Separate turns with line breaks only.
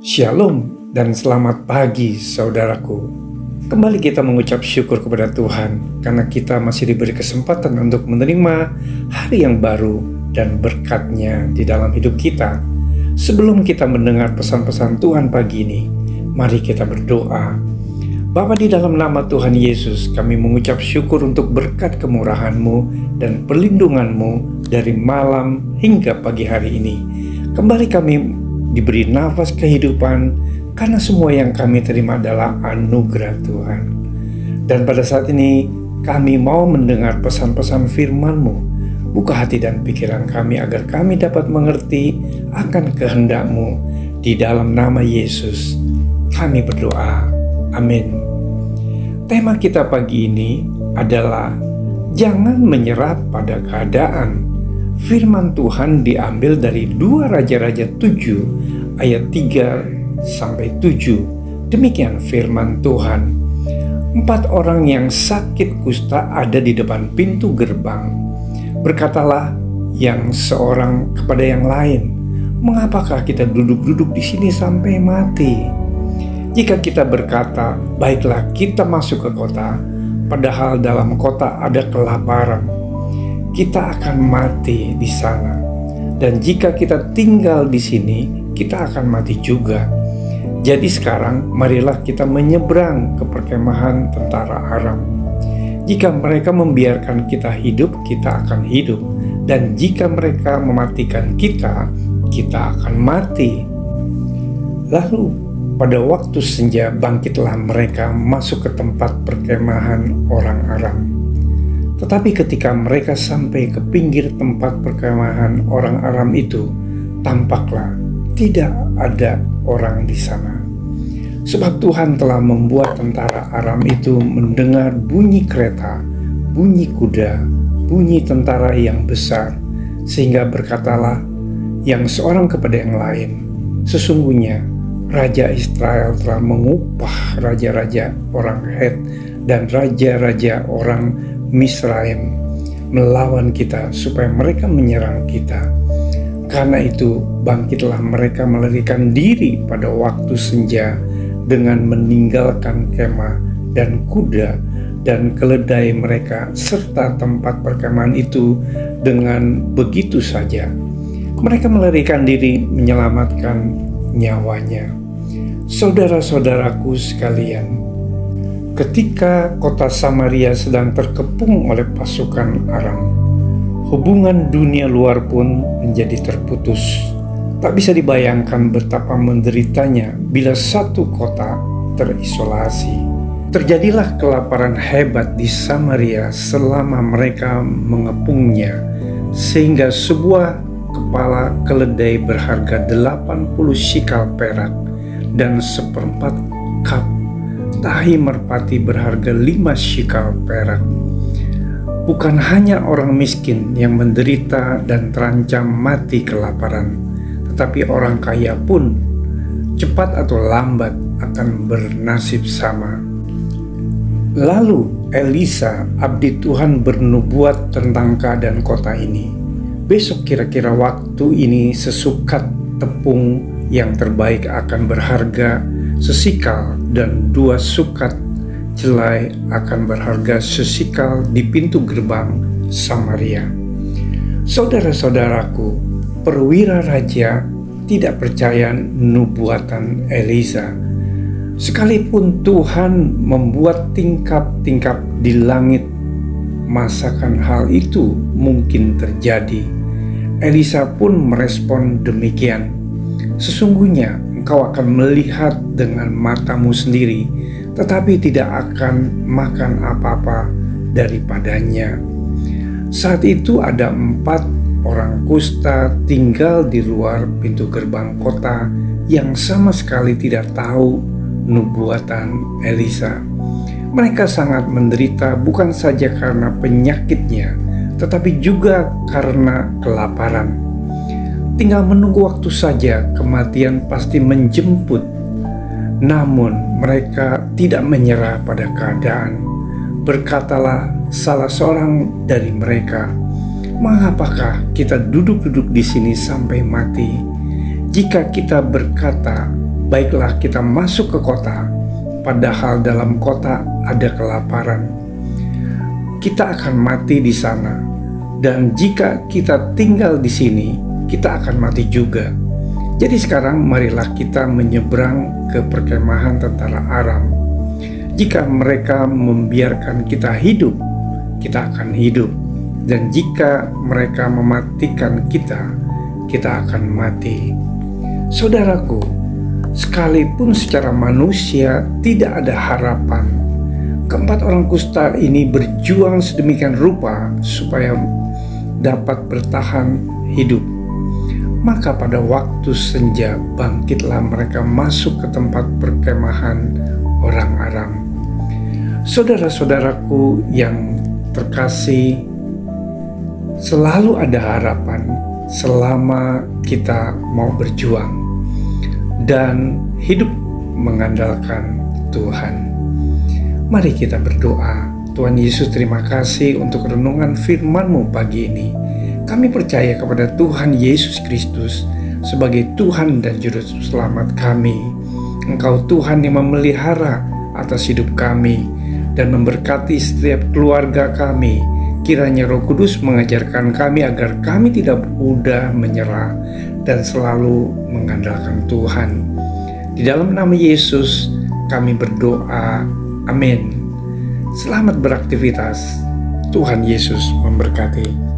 Shalom dan selamat pagi saudaraku. Kembali kita mengucap syukur kepada Tuhan karena kita masih diberi kesempatan untuk menerima hari yang baru dan berkat-Nya di dalam hidup kita. Sebelum kita mendengar pesan-pesan Tuhan pagi ini, mari kita berdoa. Bapa, di dalam nama Tuhan Yesus, kami mengucap syukur untuk berkat kemurahan-Mu dan perlindungan-Mu dari malam hingga pagi hari ini. Kembali kami diberi nafas kehidupan karena semua yang kami terima adalah anugerah Tuhan. Dan pada saat ini kami mau mendengar pesan-pesan firman-Mu. Buka hati dan pikiran kami agar kami dapat mengerti akan kehendak-Mu. Di dalam nama Yesus kami berdoa. Amin. Tema kita pagi ini adalah jangan menyerah pada keadaan. Firman Tuhan diambil dari 2 Raja-Raja 7 ayat 3-7. Demikian firman Tuhan. 4 orang yang sakit kusta ada di depan pintu gerbang. Berkatalah yang seorang kepada yang lain, "Mengapakah kita duduk-duduk di sini sampai mati? Jika kita berkata, baiklah kita masuk ke kota, padahal dalam kota ada kelaparan, kita akan mati di sana. Dan jika kita tinggal di sini, kita akan mati juga. Jadi sekarang marilah kita menyeberang ke perkemahan tentara Aram. Jika mereka membiarkan kita hidup, kita akan hidup. Dan jika mereka mematikan kita, kita akan mati." Lalu pada waktu senja bangkitlah mereka masuk ke tempat perkemahan orang Aram. Tetapi ketika mereka sampai ke pinggir tempat perkemahan orang Aram itu, tampaklah tidak ada orang di sana. Sebab Tuhan telah membuat tentara Aram itu mendengar bunyi kereta, bunyi kuda, bunyi tentara yang besar, sehingga berkatalah yang seorang kepada yang lain, "Sesungguhnya Raja Israel telah mengupah raja-raja orang Het dan raja-raja orang Misraim melawan kita supaya mereka menyerang kita. Karena itu bangkitlah mereka melarikan diri pada waktu senja dengan meninggalkan kemah dan kuda dan keledai mereka serta tempat perkemahan itu dengan begitu saja. Mereka melarikan diri menyelamatkan nyawanya." Saudara-saudaraku sekalian, ketika kota Samaria sedang terkepung oleh pasukan Aram, hubungan dunia luar pun menjadi terputus. Tak bisa dibayangkan betapa menderitanya bila satu kota terisolasi. Terjadilah kelaparan hebat di Samaria selama mereka mengepungnya, sehingga sebuah kepala keledai berharga 80 shikal perak dan 1/4 kap tahi merpati berharga 5 shikal perak. Bukan hanya orang miskin yang menderita dan terancam mati kelaparan, tetapi orang kaya pun cepat atau lambat akan bernasib sama. Lalu Elisa, abdi Tuhan, bernubuat tentang keadaan kota ini. Besok kira-kira waktu ini sesukat tepung yang terbaik akan berharga sesikal dan 2 sukat jelai akan berharga sesikal di pintu gerbang Samaria. Saudara-saudaraku, perwira raja tidak percaya nubuatan Elisa. Sekalipun Tuhan membuat tingkap-tingkap di langit, masakan hal itu mungkin terjadi. Elisa pun merespon demikian. "Sesungguhnya engkau akan melihat dengan matamu sendiri, tetapi tidak akan makan apa-apa daripadanya." Saat itu ada 4 orang kusta tinggal di luar pintu gerbang kota yang sama sekali tidak tahu nubuatan Elisa. Mereka sangat menderita bukan saja karena penyakitnya, tetapi juga karena kelaparan. Tinggal menunggu waktu saja, kematian pasti menjemput. Namun mereka tidak menyerah pada keadaan. Berkatalah salah seorang dari mereka, "Mengapakah kita duduk-duduk di sini sampai mati? Jika kita berkata, Baiklah kita masuk ke kota, padahal dalam kota ada kelaparan. Kita akan mati di sana, dan jika kita tinggal di sini, kita akan mati juga. Jadi sekarang marilah kita menyeberang ke perkemahan tentara Aram. Jika mereka membiarkan kita hidup, kita akan hidup. Dan jika mereka mematikan kita, kita akan mati. Saudaraku, sekalipun secara manusia tidak ada harapan, keempat orang kusta ini berjuang sedemikian rupa supaya dapat bertahan hidup. Maka pada waktu senja bangkitlah mereka masuk ke tempat perkemahan orang Aram. Saudara-saudaraku yang terkasih, selalu ada harapan selama kita mau berjuang dan hidup mengandalkan Tuhan. Mari kita berdoa. Tuhan Yesus, terima kasih untuk renungan firman-Mu pagi ini. Kami percaya kepada Tuhan Yesus Kristus sebagai Tuhan dan Juru Selamat kami. Engkau Tuhan yang memelihara atas hidup kami dan memberkati setiap keluarga kami. Kiranya Roh Kudus mengajarkan kami agar kami tidak mudah menyerah dan selalu mengandalkan Tuhan. Di dalam nama Yesus kami berdoa. Amin. Selamat beraktivitas. Tuhan Yesus memberkati.